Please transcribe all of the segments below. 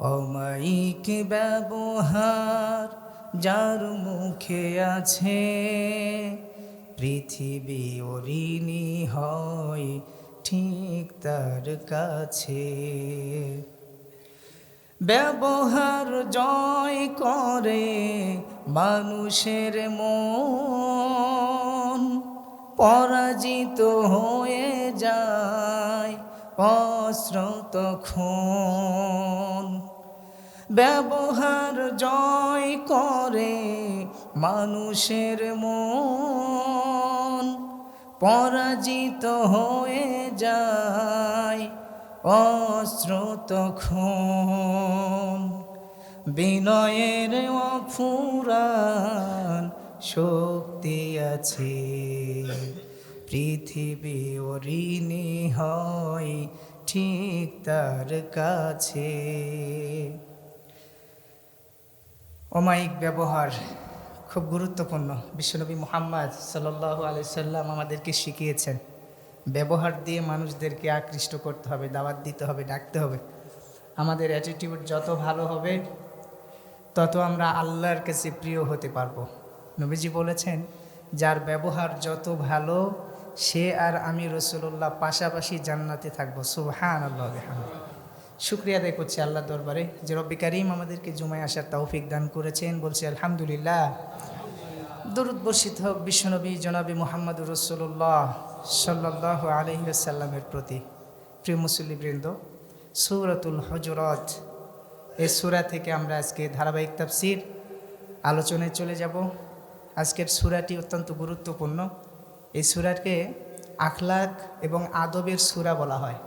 অমায়িক ব্যবহার যার মুখে আছে, পৃথিবী ঋণী হয় ঠিক তার কাছে। ব্যবহার জয় করে মানুষের মন, পরাজিত হয়ে যায় অস্ত্র তখন। ব্যবহার জয় করে মানুষের মন, পরাজিত হয়ে যায় অস্ত্র তখন। বিনয়ের অফুরান শক্তি আছে, পৃথিবী ঋণী হয় ঠিক তার কাছে। অমায়িক ব্যবহার খুব গুরুত্বপূর্ণ। বিশ্বনবী মুহাম্মদ সাল্লাল্লাহু আলাইহি সাল্লাম আমাদেরকে শিখিয়েছেন ব্যবহার দিয়ে মানুষদেরকে আকৃষ্ট করতে হবে, দাওয়াত দিতে হবে, ডাকতে হবে। আমাদের অ্যাটিটিউড যত ভালো হবে তত আমরা আল্লাহর কাছে প্রিয় হতে পারবো। নবীজি বলেছেন, যার ব্যবহার যত ভালো সে আর আমি রাসূলুল্লাহ পাশাপাশি জান্নাতে থাকবো। সুবহানাল্লাহ ওয়া বিহামদিহি। শুকরিয়া আদায় করছি আল্লাহ দরবারে যে রব্বি কারীম আমাদেরকে জুমায় আসার তৌফিক দান করেছেন। বলছি আলহামদুলিল্লাহ। দরুদ বর্ষিত হোক বিশ্বনবী জনাবি মুহাম্মদুর রাসূলুল্লাহ সাল্লাল্লাহু আলাইহি ওয়াসাল্লামের প্রতি। প্রিয় মুসল্লিবৃন্দ, সূরাতুল হুজুরাত এই সূরা থেকে আমরা আজকে ধারাবাহিক তাফসীর আলোচনায় চলে যাব। আজকের সূরাটি অত্যন্ত গুরুত্বপূর্ণ। এই সূরাকে আখলাক এবং আদবের সূরা বলা হয়।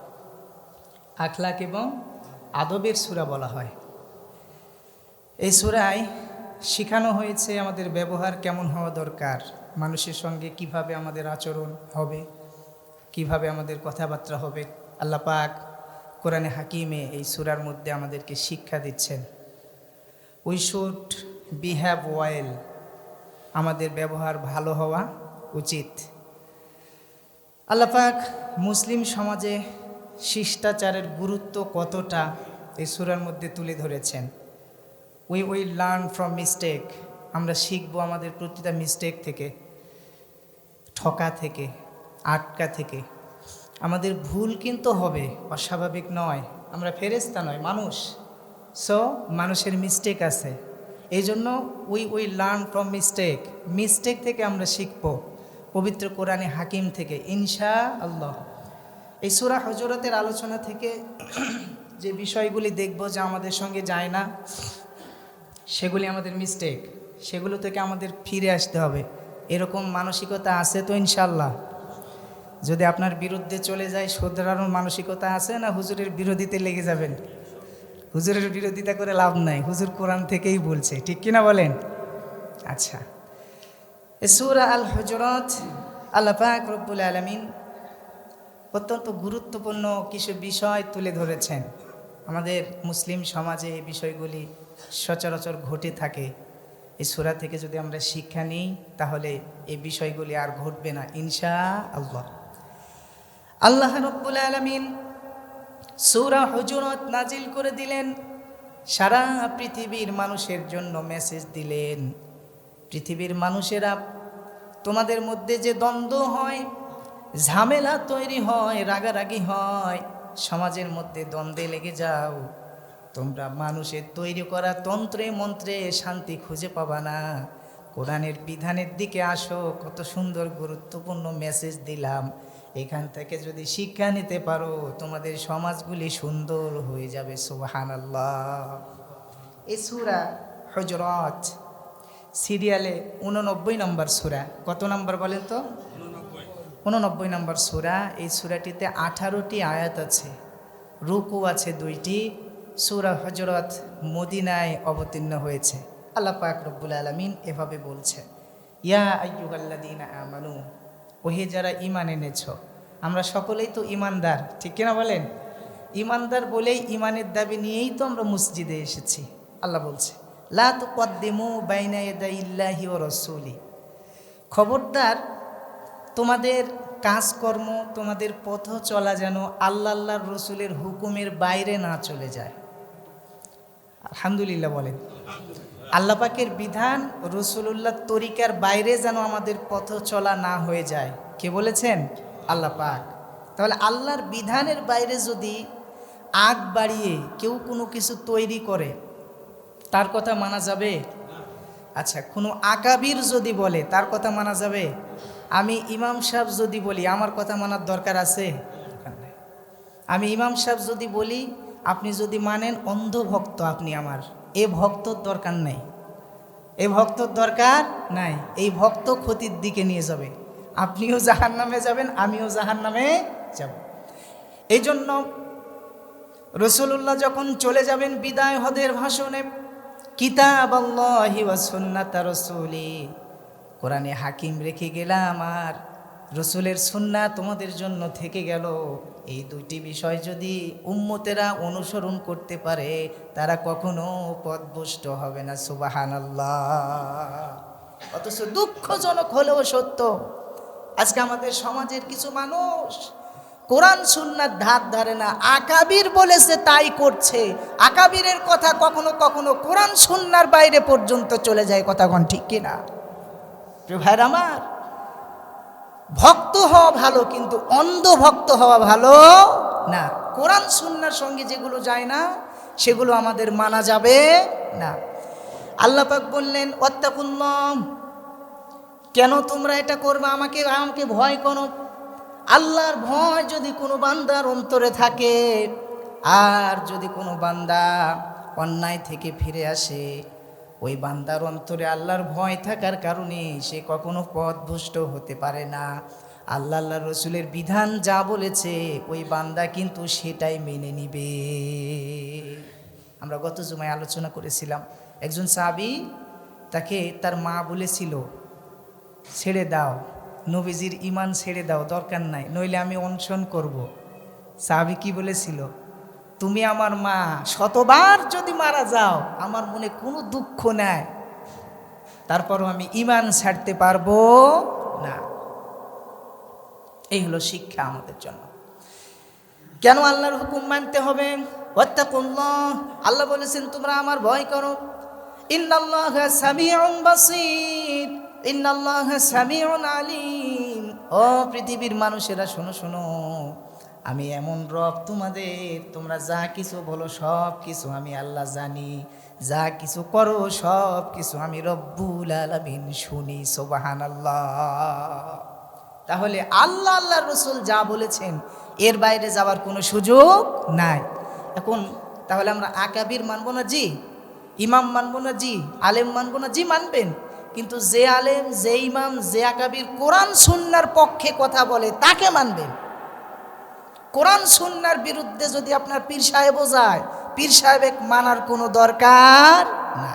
আখলাক এবং আদবের সূরা বলা হয়। এই সূরায় শেখানো হয়েছে আমাদের ব্যবহার কেমন হওয়া দরকার, মানুষের সঙ্গে কিভাবে আমাদের আচরণ হবে, কিভাবে আমাদের কথাবার্তা হবে। আল্লাহ পাক কোরআনে হাকিমে এই সূরার মধ্যে আমাদেরকে শিক্ষা দিচ্ছেন, উই শুড বিহেভ ওয়েল, আমাদের ব্যবহার ভালো হওয়া উচিত। আল্লাহ পাক মুসলিম সমাজে শিষ্টাচারের গুরুত্ব কতটা এই সূরার মধ্যে তুলে ধরেছেন। We will learn from mistake, আমরা শিখবো আমাদের প্রতিটা মিস্টেক থেকে, ঠকা থেকে, আটকা থেকে। আমাদের ভুল কিন্তু হবে, অস্বাভাবিক নয়। আমরা ফেরেশতা নয়, মানুষ। সো মানুষের মিস্টেক আছে, এই জন্য we will learn from mistake, mistake থেকে আমরা শিখবো পবিত্র কোরআনে হাকিম থেকে ইনশাআল্লাহ। এই সূরা হুজুরাতের আলোচনা থেকে যে বিষয়গুলি দেখব যা আমাদের সঙ্গে যায় না, সেগুলি আমাদের মিস্টেক, সেগুলো থেকে আমাদের ফিরে আসতে হবে। এরকম মানসিকতা আছে তো ইনশাআল্লাহ? যদি আপনার বিরুদ্ধে চলে যায়, শুধরানোর মানসিকতা আছে না হুজুরের বিরোধিতে লেগে যাবেন? হুজুরের বিরোধিতা করে লাভ নাই, হুজুর কোরআন থেকেই বলছে, ঠিক কিনা বলেন? আচ্ছা, সূরা আল হুজুরাত আল্লাহ পাক রব্বুল আলামিন অত্যন্ত গুরুত্বপূর্ণ কিছু বিষয় তুলে ধরেছেন। আমাদের মুসলিম সমাজে এই বিষয়গুলি সচরাচর ঘটে থাকে। এই সূরা থেকে যদি আমরা শিক্ষা নিই তাহলে এই বিষয়গুলি আর ঘটবে না ইনশাআল্লাহ। আল্লাহ রাব্বুল আলামিন সূরা হুজুরাত নাজিল করে দিলেন, সারা পৃথিবীর মানুষের জন্য মেসেজ দিলেন। পৃথিবীর মানুষেরা, তোমাদের মধ্যে যে দ্বন্দ্ব হয়, ঝামেলা তৈরি হয়, রাগারাগি হয়, সমাজের মধ্যে দ্বন্দ্বে লেগে যাও, তোমরা মানুষের তৈরি করা তন্ত্রে মন্ত্রে শান্তি খুঁজে পাবা না। কোরআনের বিধানের দিকে আসো, কত সুন্দর গুরুত্বপূর্ণ মেসেজ দিলাম। এখান থেকে যদি শিক্ষা নিতে পারো, তোমাদের সমাজগুলি সুন্দর হয়ে যাবে। সুবহানাল্লাহ। এই সূরা হুজুরাত সিরিয়ালে 89 নম্বর সূরা। কত নম্বর বলেন তো? 89 নম্বর সূরা। এই সূরাটিতে 18টি আয়াত আছে, রুকু আছে 2টি। সূরা হুজুরাত মদিনায় অবতীর্ণ হয়েছে। আল্লাহ পাক রব্বুল আলামিন এভাবে বলছে, ইয়া আইয়ুহাল্লাযীনা আমানু, ওহে যারা ঈমান এনেছো। আমরা সকলেই তো ঈমানদার, ঠিক কিনা বলেন? ঈমানদার বলেই, ঈমানের দাবি নিয়েই তো আমরা মসজিদে এসেছি। আল্লাহ বলছে, লা তুকদ্দিমু বাইনা ইয়াদাইল্লাহি ওয়া রাসূলি, খবরদার তোমাদের কাজকর্ম, তোমাদের পথ চলা যেন আল্লাহর রসুলের হুকুমের বাইরে না চলে যায়। আলহামদুলিল্লাহ বলেন। আল্লাহ পাকের বিধান রসুলুল্লাহ তরিকার বাইরে যেন আমাদের পথ চলা না হয়ে যায়, কে বলেছেন? আল্লাহ পাক। তাহলে আল্লাহর বিধানের বাইরে যদি আগ বাড়িয়ে কেউ কোনো কিছু তৈরি করে, তার কথা মানা যাবে? আচ্ছা, কোনো আকাবির যদি বলে, তার কথা মানা যাবে? আমি ইমাম সাহেব যদি বলি, আমার কথা মানার দরকার আছে? আমি ইমাম সাহেব যদি বলি, আপনি যদি মানেন, অন্ধ ভক্ত আপনি আমার, এ ভক্তর দরকার নাই, এ ভক্তর দরকার নাই। এই ভক্ত ক্ষতির দিকে নিয়ে যাবে, আপনিও জাহান্নামে যাবেন, আমিও জাহান্নামে যাব। এই জন্য রাসূলুল্লাহ যখন চলে যাবেন বিদায় হদের ভাষণে, কিতাবাল্লাহি ওয়া সুন্নাতা রাসূলি, কোরআনে হাকিম রেখে গেলাম আর রসুলের সুন্নাহ তোমাদের জন্য থেকে গেল। এই দুইটি বিষয় যদি উম্মতেরা অনুসরণ করতে পারে, তারা কখনো পথভ্রষ্ট হবে না। সুবহানাল্লাহ। অথচ দুঃখজনক হলেও সত্য, আজকে আমাদের সমাজের কিছু মানুষ কোরআন সুন্নাহর ধার ধারে না, আকাবির বলেছে তাই করছে। আকাবিরের কথা কখনো কখনো কোরআন সুন্নাহর বাইরে পর্যন্ত চলে যায়, কথা কোন ঠিক কিনা? প্রিয় ভাইরা আমার, ভক্ত হওয়া ভালো, কিন্তু অন্ধ ভক্ত হওয়া ভালো না। কোরআন সুন্নাহর সঙ্গে যেগুলো যায় না, সেগুলো আমাদের মানা যাবে না। আল্লাহ পাক বললেন, ওয়াত্তাকুল্লাহ, কেন তোমরা এটা করবে? আমাকে ভয় করো। আল্লাহর ভয় যদি কোনো বান্দার অন্তরে থাকে, আর যদি কোনো বান্দা অন্যায় থেকে ফিরে আসে, ওই বান্দার অন্তরে আল্লাহর ভয় থাকার কারণে সে কখনো পথভ্রষ্ট হতে পারে না। আল্লাহ রসুলের বিধান যা বলেছে, ওই বান্দা কিন্তু সেটাই মেনে নিবে। আমরা গত জুমায় আলোচনা করেছিলাম, একজন সাহাবী, তাকে তার মা বলেছিল, ছেড়ে দাও, নবীজির ঈমান ছেড়ে দাও, দরকার নাই, নইলে আমি অনশন করব। সাহাবী কি বলেছিল? তুমি আমার মা, শতবার যদি মারা যাও আমার মনে কোনো দুঃখ নাই, তারপরও আমি ঈমান ছাড়তে পারবো না। এই হলো শিক্ষা আমাদের জন্য। কেন আল্লাহর হুকুম মানতে হবে? ওয়াত্তাকুল্লাহ, আল্লাহ বলেছেন তোমরা আমার ভয় করো। ইন্নাল্লাহা সামিউন বাসীর, ইন্নাল্লাহা সামিউন আলিম। ও পৃথিবীর মানুষেরা শোনো শোনো, আমি এমন রব তোমাদের, তোমরা যা কিছু বলো সব কিছু আমি আল্লাহ জানি, যা কিছু করো সব কিছু আমি রব্বুল আলামিন শুনি। সুবহানাল্লাহ। তাহলে আল্লাহ আল্লাহর রাসূল যা বলেছেন, এর বাইরে যাওয়ার কোনো সুযোগ নাই। এখন তাহলে আমরা আকাবির মানবো না? জি। ইমাম মানবো না? জি। আলেম মানবো না? জি মানবেন। কিন্তু যে আলেম, যে ইমাম, যে আকাবির কোরআন সুন্নাহর পক্ষে কথা বলে, তাকে মানবেন। কোরআন সুন্নাহর বিরুদ্ধে যদি আপনার পীর সাহেবও যায়, পীর সাহেব মানার কোনো দরকার না।